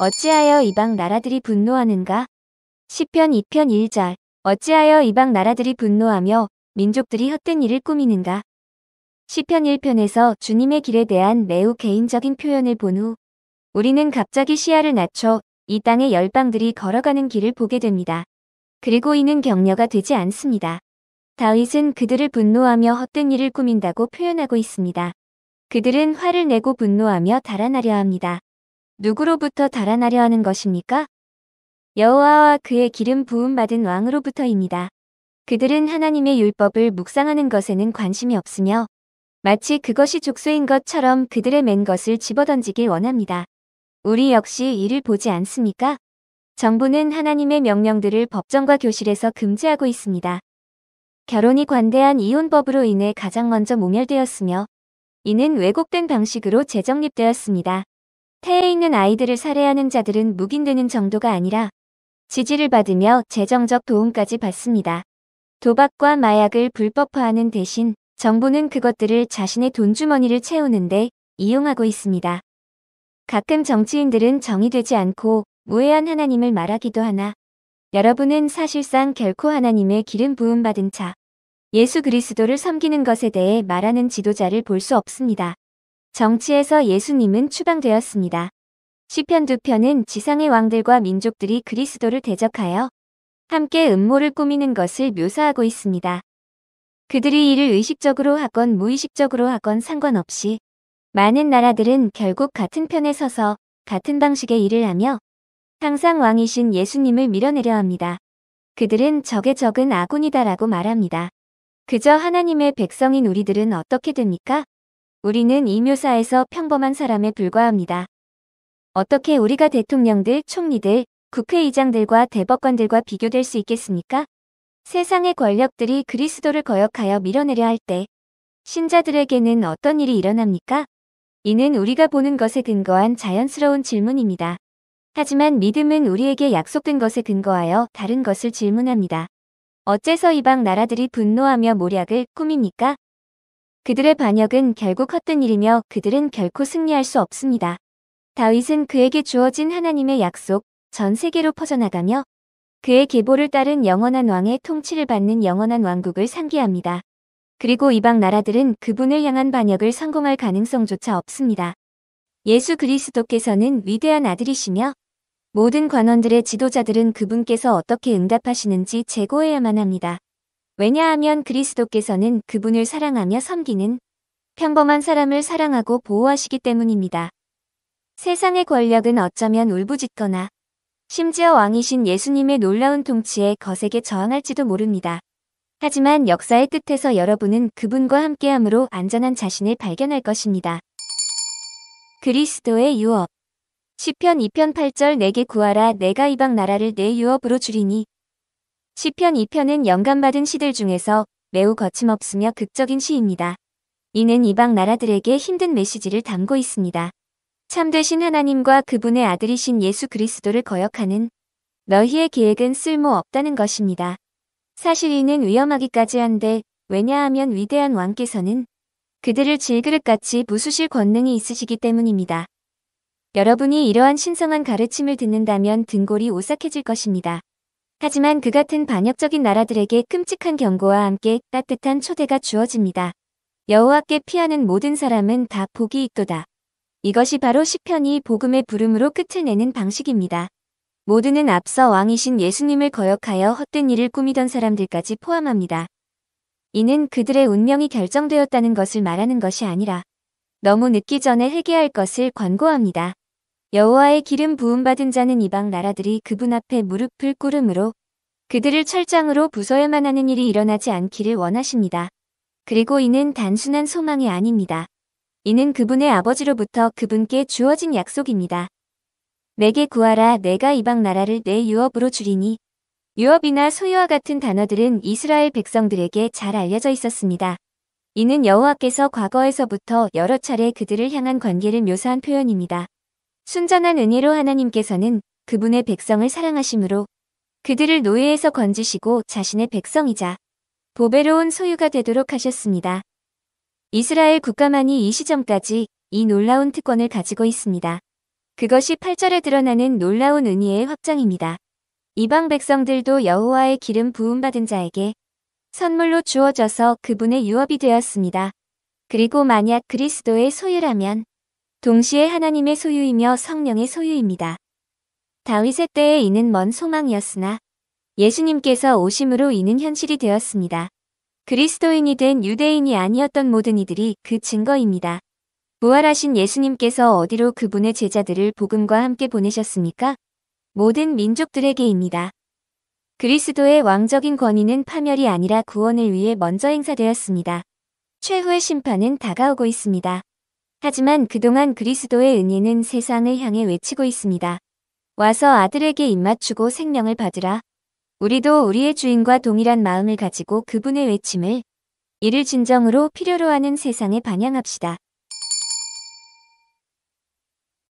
어찌하여 이방 나라들이 분노하는가? 시편 2편 1절. 어찌하여 이방 나라들이 분노하며 민족들이 헛된 일을 꾸미는가? 시편 1편에서 주님의 길에 대한 매우 개인적인 표현을 본 후 우리는 갑자기 시야를 낮춰 이 땅의 열방들이 걸어가는 길을 보게 됩니다. 그리고 이는 격려가 되지 않습니다. 다윗은 그들을 분노하며 헛된 일을 꾸민다고 표현하고 있습니다. 그들은 화를 내고 분노하며 달아나려 합니다. 누구로부터 달아나려 하는 것입니까? 여호와와 그의 기름 부음 받은 왕으로부터입니다. 그들은 하나님의 율법을 묵상하는 것에는 관심이 없으며 마치 그것이 족쇄인 것처럼 그들의 맨 것을 집어던지길 원합니다. 우리 역시 이를 보지 않습니까? 정부는 하나님의 명령들을 법정과 교실에서 금지하고 있습니다. 결혼이 관대한 이혼법으로 인해 가장 먼저 모멸되었으며 이는 왜곡된 방식으로 재정립되었습니다. 태에 있는 아이들을 살해하는 자들은 묵인되는 정도가 아니라 지지를 받으며 재정적 도움까지 받습니다. 도박과 마약을 불법화하는 대신 정부는 그것들을 자신의 돈주머니를 채우는데 이용하고 있습니다. 가끔 정치인들은 정의되지 않고 무해한 하나님을 말하기도 하나 여러분은 사실상 결코 하나님의 기름 부음 받은 자, 예수 그리스도를 섬기는 것에 대해 말하는 지도자를 볼 수 없습니다. 정치에서 예수님은 추방되었습니다. 시편 2편은 지상의 왕들과 민족들이 그리스도를 대적하여 함께 음모를 꾸미는 것을 묘사하고 있습니다. 그들이 이를 의식적으로 하건 무의식적으로 하건 상관없이 많은 나라들은 결국 같은 편에 서서 같은 방식의 일을 하며 항상 왕이신 예수님을 밀어내려 합니다. 그들은 적의 적은 아군이다라고 말합니다. 그저 하나님의 백성인 우리들은 어떻게 됩니까? 우리는 이 묘사에서 평범한 사람에 불과합니다. 어떻게 우리가 대통령들, 총리들, 국회의장들과 대법관들과 비교될 수 있겠습니까? 세상의 권력들이 그리스도를 거역하여 밀어내려 할 때 신자들에게는 어떤 일이 일어납니까? 이는 우리가 보는 것에 근거한 자연스러운 질문입니다. 하지만 믿음은 우리에게 약속된 것에 근거하여 다른 것을 질문합니다. 어째서 이방 나라들이 분노하며 모략을 꾸밉니까? 그들의 반역은 결국 헛된 일이며 그들은 결코 승리할 수 없습니다. 다윗은 그에게 주어진 하나님의 약속, 전 세계로 퍼져나가며 그의 계보를 따른 영원한 왕의 통치를 받는 영원한 왕국을 상기합니다. 그리고 이방 나라들은 그분을 향한 반역을 성공할 가능성조차 없습니다. 예수 그리스도께서는 위대한 아들이시며 모든 관원들의 지도자들은 그분께서 어떻게 응답하시는지 재고해야만 합니다. 왜냐하면 그리스도께서는 그분을 사랑하며 섬기는 평범한 사람을 사랑하고 보호하시기 때문입니다. 세상의 권력은 어쩌면 울부짖거나 심지어 왕이신 예수님의 놀라운 통치에 거세게 저항할지도 모릅니다. 하지만 역사의 끝에서 여러분은 그분과 함께함으로 안전한 자신을 발견할 것입니다. 그리스도의 유업. 시편 2편 8절 내게 구하라 내가 이방 나라를 내 유업으로 주리니. 시편 2편은 영감받은 시들 중에서 매우 거침없으며 극적인 시입니다. 이는 이방 나라들에게 힘든 메시지를 담고 있습니다. 참되신 하나님과 그분의 아들이신 예수 그리스도를 거역하는 너희의 계획은 쓸모없다는 것입니다. 사실 이는 위험하기까지 한데 왜냐하면 위대한 왕께서는 그들을 질그릇같이 부수실 권능이 있으시기 때문입니다. 여러분이 이러한 신성한 가르침을 듣는다면 등골이 오싹해질 것입니다. 하지만 그 같은 반역적인 나라들에게 끔찍한 경고와 함께 따뜻한 초대가 주어집니다. 여호와께 피하는 모든 사람은 다 복이 있도다. 이것이 바로 시편이 복음의 부름으로 끝을 내는 방식입니다. 모두는 앞서 왕이신 예수님을 거역하여 헛된 일을 꾸미던 사람들까지 포함합니다. 이는 그들의 운명이 결정되었다는 것을 말하는 것이 아니라 너무 늦기 전에 회개할 것을 권고합니다. 여호와의 기름 부음받은 자는 이방 나라들이 그분 앞에 무릎을 꿇음으로 그들을 철장으로 부숴야만 하는 일이 일어나지 않기를 원하십니다. 그리고 이는 단순한 소망이 아닙니다. 이는 그분의 아버지로부터 그분께 주어진 약속입니다. 내게 구하라 내가 이방 나라를 내 유업으로 주리니. 유업이나 소유와 같은 단어들은 이스라엘 백성들에게 잘 알려져 있었습니다. 이는 여호와께서 과거에서부터 여러 차례 그들을 향한 관계를 묘사한 표현입니다. 순전한 은혜로 하나님께서는 그분의 백성을 사랑하심으로 그들을 노예에서 건지시고 자신의 백성이자 보배로운 소유가 되도록 하셨습니다. 이스라엘 국가만이 이 시점까지 이 놀라운 특권을 가지고 있습니다. 그것이 8절에 드러나는 놀라운 은혜의 확장입니다. 이방 백성들도 여호와의 기름 부음받은 자에게 선물로 주어져서 그분의 유업이 되었습니다. 그리고 만약 그리스도의 소유라면 동시에 하나님의 소유이며 성령의 소유입니다. 다윗의 때에 이는 먼 소망이었으나 예수님께서 오심으로 이는 현실이 되었습니다. 그리스도인이 된 유대인이 아니었던 모든 이들이 그 증거입니다. 부활하신 예수님께서 어디로 그분의 제자들을 복음과 함께 보내셨습니까? 모든 민족들에게입니다. 그리스도의 왕적인 권위는 파멸이 아니라 구원을 위해 먼저 행사되었습니다. 최후의 심판은 다가오고 있습니다. 하지만 그동안 그리스도의 은혜는 세상을 향해 외치고 있습니다. 와서 아들에게 입맞추고 생명을 받으라. 우리도 우리의 주인과 동일한 마음을 가지고 그분의 외침을 이를 진정으로 필요로 하는 세상에 반영합시다.